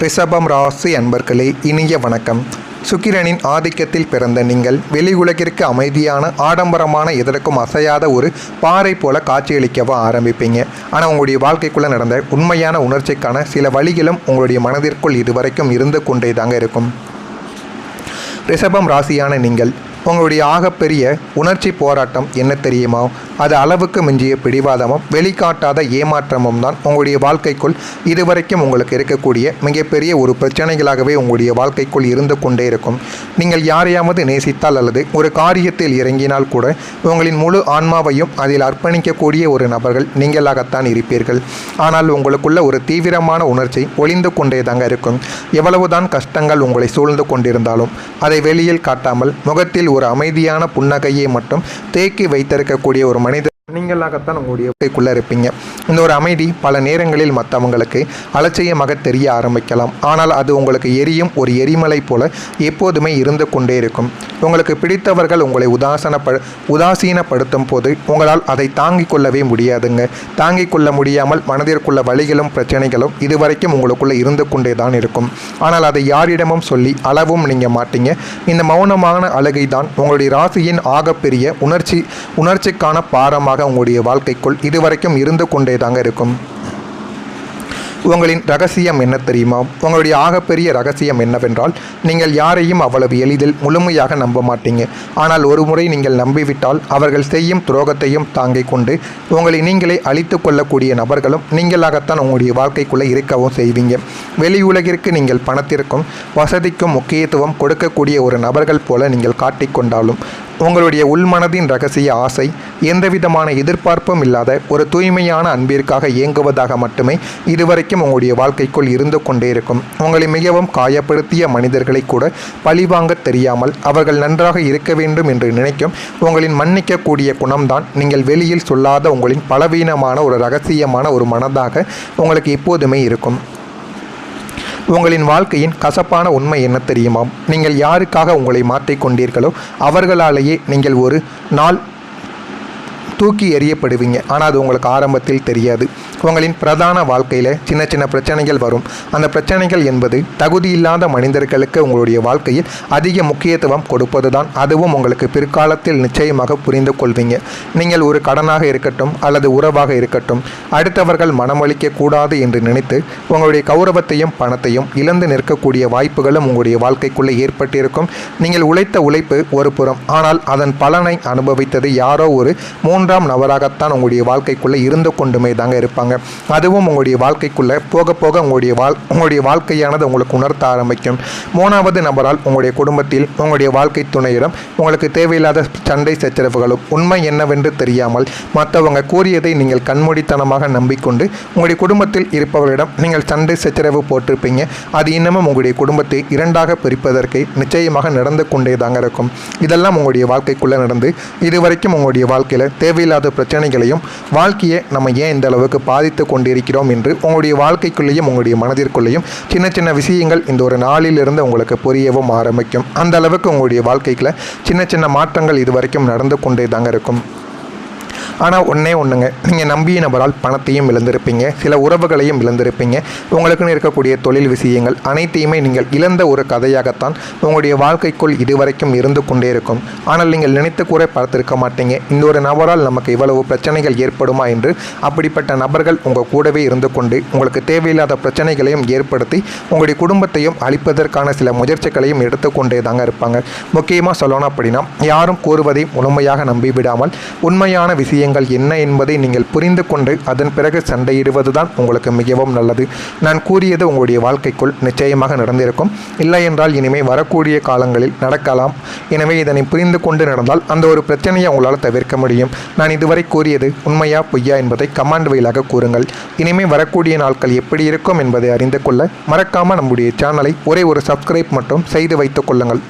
ரிஷபம் ராசி அன்பர்களே, இனிய வணக்கம். சுக்கிரனின் ஆதிக்கத்தில் பிறந்த நீங்கள் வெளி உலகிற்கு அமைதியான ஆடம்பரமான எதற்கும் அசையாத ஒரு பாறை போல காட்சியளிக்கவோ ஆரம்பிப்பீங்க. ஆனால் உங்களுடைய வாழ்க்கைக்குள்ளே நடந்த உண்மையான உணர்ச்சிக்கான சில வழிகளும் உங்களுடைய மனதிற்குள் இதுவரைக்கும் இருந்து கொண்டே தாங்க இருக்கும். ரிஷபம் ராசியான நீங்கள் உங்களுடைய ஆகப்பெரிய உணர்ச்சி போராட்டம் என்ன தெரியுமா? அது அளவுக்கு மிஞ்சிய பிடிவாதமும் வெளிக்காட்டாத ஏமாற்றமும் தான் உங்களுடைய வாழ்க்கைக்குள் இதுவரைக்கும் உங்களுக்கு இருக்கக்கூடிய மிகப்பெரிய ஒரு பிரச்சனைகளாகவே உங்களுடைய வாழ்க்கைக்குள் இருந்து கொண்டே இருக்கும். நீங்கள் யாரையாவது நேசித்தால் அல்லது ஒரு காரியத்தில் இறங்கினால் கூட உங்களின் முழு ஆன்மாவையும் அதில் அர்ப்பணிக்கக்கூடிய ஒரு நபர்கள் நீங்களாகத்தான் இருப்பீர்கள். ஆனால் உங்களுக்குள்ள ஒரு தீவிரமான உணர்ச்சி ஒளிந்து கொண்டே தாங்க இருக்கும். எவ்வளவுதான் கஷ்டங்கள் உங்களை சூழ்ந்து கொண்டிருந்தாலும் அதை வெளியில் காட்டாமல் முகத்தில் ஒரு அமைதியான புன்னகையை மட்டும் தேக்கி வைத்திருக்கக்கூடிய ஒரு மனிதர் நீங்களாகத்தான் உங்களுடைய வாழ்க்கைக்குள்ளே இருப்பீங்க. இந்த ஒரு அமைதி பல நேரங்களில் மற்றவங்களுக்கு அலட்சியமாக தெரிய ஆரம்பிக்கலாம். ஆனால் அது உங்களுக்கு எரியும் ஒரு எரிமலை போல எப்போதுமே இருந்து கொண்டே இருக்கும். உங்களுக்கு பிடித்தவர்கள் உங்களை உதாசீனப்படுத்தும் போது உங்களால் அதை தாங்கிக் கொள்ளவே முடியாதுங்க. தாங்கிக் கொள்ள முடியாமல் மனதிற்குள்ள வலிகளும் பிரச்சனைகளும் இதுவரைக்கும் உங்களுக்குள்ளே இருந்து கொண்டே தான் இருக்கும். ஆனால் அதை யாரிடமும் சொல்லி அளவும் நீங்கள் மாட்டீங்க. இந்த மௌனமான அழுகை தான் உங்களுடைய ராசியின் ஆகப்பெரிய உணர்ச்சிக்கான பாரமாக உங்களுடைய வாழ்க்கைக்குள் இதுவரைக்கும் இருந்து கொண்டே தாங்க இருக்கும். உங்களின் ரகசியம் என்ன தெரியுமா? உங்களுடைய ஆகப்பெரிய ரகசியம் என்னவென்றால், நீங்கள் யாரையும் அவ்வளவு எளிதில் முழுமையாக நம்ப மாட்டீங்க. ஆனால் ஒரு முறை நீங்கள் நம்பிவிட்டால் அவர்கள் செய்யும் துரோகத்தையும் தாங்கிக் கொண்டு உங்களை நீங்களே அழித்து கொள்ளக்கூடிய நபர்களும் நீங்களாகத்தான் உங்களுடைய வாழ்க்கைக்குள்ளே இருக்கவும் செய்வீங்க. வெளி உலகிற்கு நீங்கள் பணத்திற்கும் வசதிக்கும் முக்கியத்துவம் கொடுக்கக்கூடிய ஒரு நபர்கள் போல நீங்கள் காட்டிக்கொண்டாலும் உங்களுடைய உள்மனதின் ரகசிய ஆசை எந்தவிதமான எதிர்பார்ப்பும் இல்லாத ஒரு தூய்மையான அன்பிற்காக இயங்குவதாக மட்டுமே இதுவரைக்கும் உங்களுடைய வாழ்க்கைக்குள் இருந்து கொண்டே இருக்கும். உங்களை மிகவும் காயப்படுத்திய மனிதர்களை கூட பழிவாங்க தெரியாமல் அவர்கள் நன்றாக இருக்க வேண்டும் என்று நினைக்கும் உங்களின் மன்னிக்கக்கூடிய குணம்தான் நீங்கள் வெளியில் சொல்லாத உங்களின் பலவீனமான ஒரு ரகசியமான ஒரு மனதாக உங்களுக்கு எப்போதுமே இருக்கும். உங்களின் வாழ்க்கையின் கசப்பான உண்மை என்ன தெரியுமா? நீங்கள் யாருக்காக உங்களை மாற்றிக்கொண்டீர்களோ அவர்களாலேயே நீங்கள் ஒரு நாள் தூக்கி எறியப்படுவீங்க. ஆனால் அது உங்களுக்கு ஆரம்பத்தில் தெரியாது. உங்களின் பிரதான வாழ்க்கையில் சின்ன சின்ன பிரச்சனைகள் வரும். அந்த பிரச்சனைகள் என்பது தகுதியில்லாத மனிதர்களுக்கு உங்களுடைய வாழ்க்கையில் அதிக முக்கியத்துவம் கொடுப்பது தான். அதுவும் உங்களுக்கு பிற்காலத்தில் நிச்சயமாக புரிந்து கொள்வீங்க. நீங்கள் ஒரு கடனாக இருக்கட்டும் அல்லது உறவாக இருக்கட்டும், அடுத்தவர்கள் மனமளிக்கக்கூடாது என்று நினைத்து உங்களுடைய கௌரவத்தையும் பணத்தையும் இழந்து நிற்கக்கூடிய வாய்ப்புகளும் உங்களுடைய வாழ்க்கைக்குள்ளே ஏற்பட்டிருக்கும். நீங்கள் உழைத்த உழைப்பு ஒரு புறம், ஆனால் அதன் பலனை அனுபவித்தது யாரோ ஒரு மூன்றாம் நபராகத்தான் உங்களுடைய வாழ்க்கைக்குள்ளே இருந்து கொண்டுமே தாங்க இருப்பாங்க. அதுவும் உங்களுடைய வாழ்க்கைக்குள்ளே போக போக உங்களுடைய வாழ்க்கையானது உங்களுக்கு உணர்த்த ஆரம்பிக்கும். மூணாவது நபரால் உங்களுடைய குடும்பத்தில் உங்களுடைய வாழ்க்கை துணையிடம் உங்களுக்கு தேவையில்லாத சண்டை சச்சரவுகளும் உண்மை என்னவென்று தெரியாமல் மற்றவங்க கூறியதை நீங்கள் கண்மூடித்தனமாக நம்பிக்கொண்டு உங்களுடைய குடும்பத்தில் இருப்பவர்களிடம் நீங்கள் சண்டை சச்சரவு போட்டிருப்பீங்க. அது இன்னமும் உங்களுடைய குடும்பத்தை இரண்டாக பிரிப்பதற்கு நிச்சயமாக நடந்து கொண்டே தாங்க இருக்கும். இதெல்லாம் உங்களுடைய வாழ்க்கைக்குள்ளே நடந்து இதுவரைக்கும் உங்களுடைய வாழ்க்கையில் தேவையில்லாத பிரச்சனைகளையும் வாழ்க்கையை நம்ம ஏன் இந்த அளவுக்கு பாதித்து கொண்டிருக்கிறோம் என்று உங்களுடைய வாழ்க்கைக்குள்ளேயும் உங்களுடைய மனதிற்குள்ளேயும் சின்ன சின்ன விஷயங்கள் இந்த ஒரு நாளிலிருந்து உங்களுக்கு புரியவும் ஆரம்பிக்கும். அந்த அளவுக்கு உங்களுடைய வாழ்க்கையில் சின்ன சின்ன மாற்றங்கள் இதுவரைக்கும் நடந்து கொண்டே தாங்க இருக்கும். ஆனால் ஒன்றுங்க, நீங்கள் நம்பிய நபரால் பணத்தையும் இழந்திருப்பீங்க, சில உறவுகளையும் இழந்திருப்பீங்க. உங்களுக்குன்னு இருக்கக்கூடிய தொழில் விஷயங்கள் அனைத்தையுமே நீங்கள் இழந்த ஒரு கதையாகத்தான் உங்களுடைய வாழ்க்கைக்குள் இதுவரைக்கும் இருந்து கொண்டே இருக்கும். ஆனால் நீங்கள் நினைத்து கூட பார்த்திருக்க மாட்டீங்க, இந்த ஒரு நபரால் நமக்கு இவ்வளவு பிரச்சனைகள் ஏற்படுமா என்று. அப்படிப்பட்ட நபர்கள் உங்கள் கூடவே இருந்து கொண்டு உங்களுக்கு தேவையில்லாத பிரச்சனைகளையும் ஏற்படுத்தி உங்களுடைய குடும்பத்தையும் அழிப்பதற்கான சில முயற்சிகளையும் எடுத்துக்கொண்டே தாங்க இருப்பாங்க. முக்கியமாக சொல்லணும் அப்படின்னா, யாரும் கூறுவதை முழுமையாக நம்பிவிடாமல் உண்மையான விஷயங்கள் என்ன என்பதை நீங்கள் புரிந்து கொண்டு அதன் பிறகு சண்டையிடுவதுதான் உங்களுக்கு மிகவும் நல்லது. நான் கூறியது உங்களுடைய வாழ்க்கைக்குள் நிச்சயமாக நடந்திருக்கும். இல்லை என்றால் இனிமேல் வரக்கூடிய காலங்களில் நடக்கலாம். எனவே இதனை புரிந்து கொண்டு நடந்தால் அந்த ஒரு பிரச்சனையை உங்களால் தவிர்க்க முடியும். நான் இதுவரை கூறியது உண்மையா பொய்யா என்பதை கமெண்ட் வாயிலாக கூறுங்கள். இனிமேல் வரக்கூடிய நாட்கள் எப்படி இருக்கும் என்பதை அறிந்து கொள்ள மறக்காமல் நம்முடைய சேனலை ஒரே ஒரு சப்ஸ்கிரைப் மட்டும் செய்து வைத்துக் கொள்ளுங்கள்.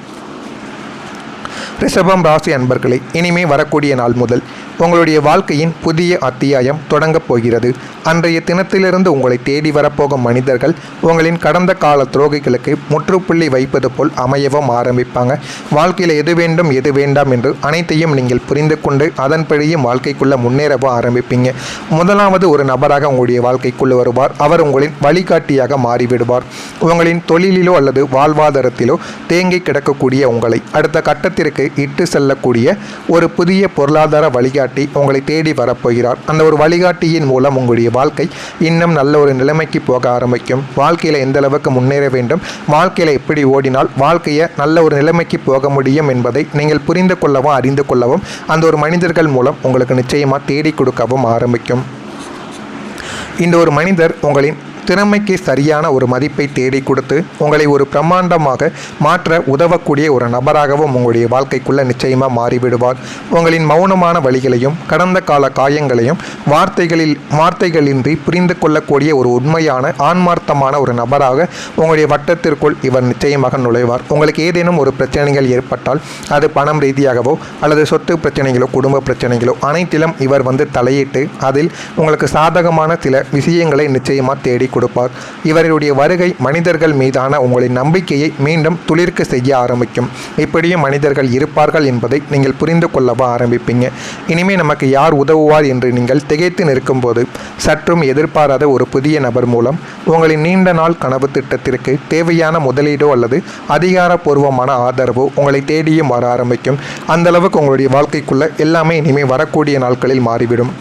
ரிஷபம் ராசி அன்பர்களே, இனிமே வரக்கூடிய நாள் முதல் உங்களுடைய வாழ்க்கையின் புதிய அத்தியாயம் தொடங்கப் போகிறது. அன்றைய தினத்திலிருந்து உங்களை தேடி வரப்போகும் மனிதர்கள் உங்களின் கடந்த கால துரோகிகளுக்கு முற்றுப்புள்ளி வைப்பது போல் அமையவும் ஆரம்பிப்பாங்க. வாழ்க்கையில் எது வேண்டும் எது வேண்டாம் என்று அனைத்தையும் நீங்கள் புரிந்து கொண்டு அதன்படியும் வாழ்க்கைக்குள்ளே முன்னேறவும் ஆரம்பிப்பீங்க. முதலாவது ஒரு நபராக உங்களுடைய வாழ்க்கைக்குள்ளே வருவார். அவர் உங்களின் வழிகாட்டியாக மாறிவிடுவார். உங்களின் தொழிலிலோ அல்லது வாழ்வாதாரத்திலோ தேங்கி கிடக்கக்கூடிய உங்களை அடுத்த கட்டத்திற்கு இட்டு செல்லக்கூடிய ஒரு புதிய பொருளாதார வழிகாட்டி உங்களை தேடி வரப்போகிறார். அந்த ஒரு வழிகாட்டியின் மூலம் உங்களுடைய வாழ்க்கை இன்னும் நல்ல ஒரு நிலைமைக்கு போக ஆரம்பிக்கும். வாழ்க்கையில் எந்த அளவுக்கு முன்னேற வேண்டும், வாழ்க்கையில் எப்படி ஓடினால் வாழ்க்கையை நல்ல ஒரு நிலைமைக்கு போக முடியும் என்பதை நீங்கள் புரிந்து கொள்ளவும் அறிந்து கொள்ளவும் அந்த ஒரு மனிதர்கள் மூலம் உங்களுக்கு நிச்சயமாக தேடி கொடுக்கவும் ஆரம்பிக்கும். இந்த ஒரு மனிதர் உங்களின் திறமைக்கு சரியான ஒரு மதிப்பை தேடி கொடுத்து உங்களை ஒரு பிரம்மாண்டமாக மாற்ற உதவக்கூடிய ஒரு நபராகவும் உங்களுடைய வாழ்க்கைக்குள்ளே நிச்சயமாக மாறிவிடுவார். உங்களின் மௌனமான வழிகளையும் கடந்த கால காயங்களையும் வார்த்தைகளின்றி புரிந்து கொள்ளக்கூடிய ஒரு உண்மையான ஆன்மார்த்தமான ஒரு நபராக உங்களுடைய வட்டத்திற்குள் இவர் நிச்சயமாக நுழைவார். உங்களுக்கு ஏதேனும் ஒரு பிரச்சனைகள் ஏற்பட்டால் அது பணம் ரீதியாகவோ அல்லது சொத்து பிரச்சனைகளோ குடும்ப பிரச்சனைகளோ அனைத்திலும் இவர் தலையிட்டு அதில் உங்களுக்கு சாதகமான சில விஷயங்களை நிச்சயமாக தேடி கொடுப்பார். இவருடைய வருகை மனிதர்கள் மீதான உங்களின் நம்பிக்கையை மீண்டும் துளிர்க்க செய்ய ஆரம்பிக்கும். இப்படியும் மனிதர்கள் இருப்பார்கள் என்பதை நீங்கள் புரிந்து கொள்ளவா ஆரம்பிப்பீங்க. இனிமே நமக்கு யார் உதவுவார் என்று நீங்கள் திகைத்து நிற்கும்போது சற்றும் எதிர்பாராத ஒரு புதிய நபர் மூலம் உங்களின் நீண்ட நாள் கனவு திட்டத்திற்கு தேவையான முதலீடோ அல்லது அதிகாரப்பூர்வமான ஆதரவோ உங்களை தேடியும் வர ஆரம்பிக்கும். அந்த அளவுக்கு உங்களுடைய வாழ்க்கைக்குள்ள எல்லாமே இனிமே வரக்கூடிய நாட்களில் மாறிவிடும்.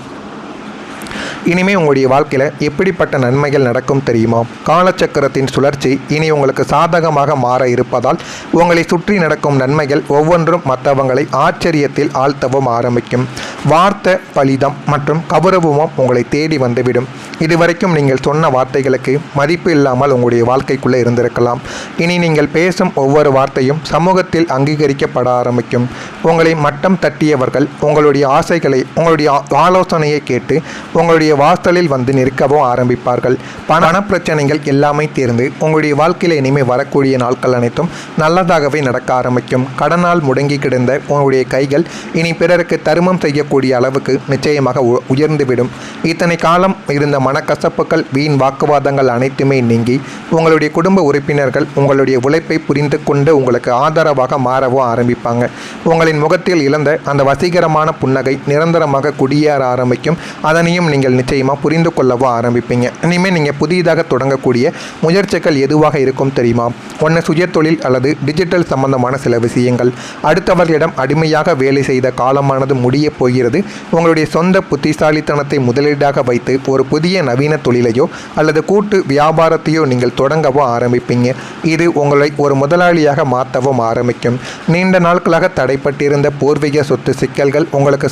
இனிமே உங்களுடைய வாழ்க்கையில் எப்படிப்பட்ட நன்மைகள் நடக்கும் தெரியுமா? காலச்சக்கரத்தின் சுழற்சி இனி உங்களுக்கு சாதகமாக மாற இருப்பதால் உங்களை சுற்றி நடக்கும் நன்மைகள் ஒவ்வொன்றும் மற்றவங்களை ஆச்சரியத்தில் ஆழ்த்தவும் ஆரம்பிக்கும். வார்த்தை பலிதம் மற்றும் கௌரவமும் உங்களை தேடி வந்துவிடும். இதுவரைக்கும் நீங்கள் சொன்ன வார்த்தைகளுக்கு மதிப்பு இல்லாமல் உங்களுடைய வாழ்க்கைக்குள்ளே இருந்திருக்கலாம். இனி நீங்கள் பேசும் ஒவ்வொரு வார்த்தையும் சமூகத்தில் அங்கீகரிக்கப்பட ஆரம்பிக்கும். உங்களை மட்டம் தட்டியவர்கள் உங்களுடைய ஆசைகளை உங்களுடைய ஆலோசனையை கேட்டு உங்களுடைய வாசலில் நிற்கவும் ஆரம்பிப்பார்கள். பண பிரச்சனைகள் எல்லாமே தீர்ந்து உங்களுடைய வாழ்க்கையில் இனிமேல் வரக்கூடிய நாட்கள் அனைத்தும் நல்லதாகவே நடக்க ஆரம்பிக்கும். கடனால் முடங்கி கிடந்த உங்களுடைய கைகள் இனி பிறருக்கு தருமம் செய்யக்கூடிய அளவுக்கு நிச்சயமாக உயர்ந்துவிடும். இத்தனை காலம் இருந்த மனக்கசப்புகள் வீண் வாக்குவாதங்கள் அனைத்துமே நீங்கி உங்களுடைய குடும்ப உறுப்பினர்கள் உங்களுடைய உழைப்பை புரிந்து கொண்டு உங்களுக்கு ஆதரவாக மாறவும் ஆரம்பிப்பாங்க. உங்களின் முகத்தில் இழந்த அந்த வசீகரமான புன்னகை நிரந்தரமாக குடியேற ஆரம்பிக்கும். அதனையும் நீங்கள் நிச்சயமாக புரிந்து கொள்ளவும் ஆரம்பிப்பீங்க. இனிமேல் நீங்கள் புதிதாக தொடங்கக்கூடிய முயற்சிகள் எதுவாக இருக்கும் தெரியுமா? ஒன்று சுய தொழில் அல்லது டிஜிட்டல் சம்பந்தமான சில விஷயங்கள். அடுத்தவர்களிடம் அடிமையாக வேலை செய்த காலமானது முடிய போகிறது. உங்களுடைய சொந்த புத்திசாலித்தனத்தை முதலீடாக வைத்து ஒரு புதிய நவீன தொழிலையோ அல்லது கூட்டு வியாபாரத்தையோ நீங்கள் தொடங்கவும் ஆரம்பிப்பீங்க. இது உங்களை ஒரு முதலாளியாக மாற்றவும் ஆரம்பிக்கும். நீண்ட நாட்களாக தடைப்பட்டிருந்த பூர்வீக சொத்து சிக்கல்கள் உங்களுக்கு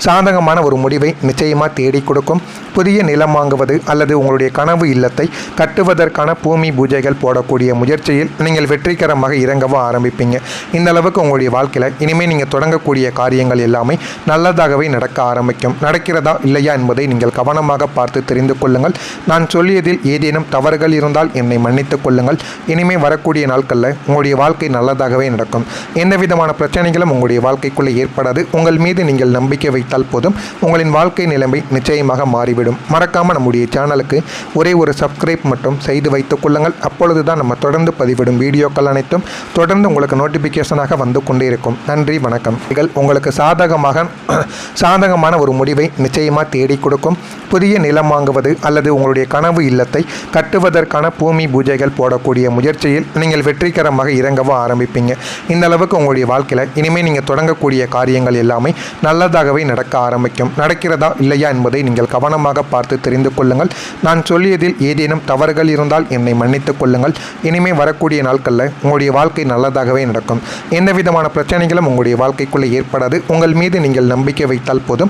சாதகமான ஒரு முடிவை நிச்சயமாக தேடி கொடுக்கும். புதிய நிலம் வாங்குவது அல்லது உங்களுடைய கனவு இல்லத்தை கட்டுவதற்கான பூமி பூஜைகள் போடக்கூடிய முயற்சியில் நீங்கள் வெற்றிகரமாக இறங்கவும் ஆரம்பிப்பீங்க. இந்த அளவுக்கு உங்களுடைய வாழ்க்கையில் இனிமேல் நீங்கள் தொடங்கக்கூடிய காரியங்கள் எல்லாமே நல்லதாகவே நடக்க ஆரம்பிக்கும். நடக்கிறதா இல்லையா என்பதை நீங்கள் கவனமாக பார்த்து தெரிந்து கொள்ளுங்கள். நான் சொல்லியதில் ஏதேனும் தவறுகள் இருந்தால் என்னை மன்னித்துக் கொள்ளுங்கள். இனிமேல் வரக்கூடிய நாட்களில் உங்களுடைய வாழ்க்கை நல்லதாகவே நடக்கும். எந்த விதமான பிரச்சனைகளும் உங்களுடைய வாழ்க்கைக்குள்ளே ஏற்படாது. உங்கள் மீது நீங்கள் நம்பிக்கை வைத்தால் போதும், உங்களின் வாழ்க்கை நிலைமை நிச்சயமாக மாறிவிடும். மறக்காமல் நம்முடைய சேனலுக்கு ஒரே ஒரு சப்ஸ்கிரைப் மட்டும் செய்து வைத்துக் கொள்ளுங்கள். அப்பொழுது தான் நம்ம தொடர்ந்து பதிவிடும் வீடியோக்கள் அனைத்தும் தொடர்ந்து உங்களுக்கு நோட்டிஃபிகேஷனாக வந்து கொண்டே இருக்கும். நன்றி, வணக்கம். உங்களுக்கு சாதகமான ஒரு முடிவை நிச்சயமாக தேடி கொடுக்கும். புதிய நிலம் வாங்குவது அல்லது உங்களுடைய கனவு இல்லத்தை கட்டுவதற்கான பூமி பூஜைகள் போடக்கூடிய முயற்சியில் நீங்கள் வெற்றிகரமாக இறங்கவும் ஆரம்பிப்பீங்க. இந்த அளவுக்கு உங்களுடைய வாழ்க்கையில் இனிமேல் நீங்கள் தொடங்கக்கூடிய காரியங்கள் எல்லாமே நல்லதாகவே நடக்க ஆரம்பிக்கும். நடக்கிறதா இல்லையா என்பதை நீங்கள் கவனமாக பார்த்து தெரிந்து கொள்ளுங்கள். நான் சொல்லியதில் ஏதேனும் தவறுகள் இருந்தால் என்னை மன்னித்துக் கொள்ளுங்கள். இனிமேல் வரக்கூடிய நாட்களில் உங்களுடைய வாழ்க்கை நல்லதாகவே நடக்கும். எந்த விதமான பிரச்சனைகளும் உங்களுடைய வாழ்க்கைக்குள்ளே ஏற்படாது. உங்கள் மீது நீங்கள் நம்பிக்கை வைத்தால் போதும்,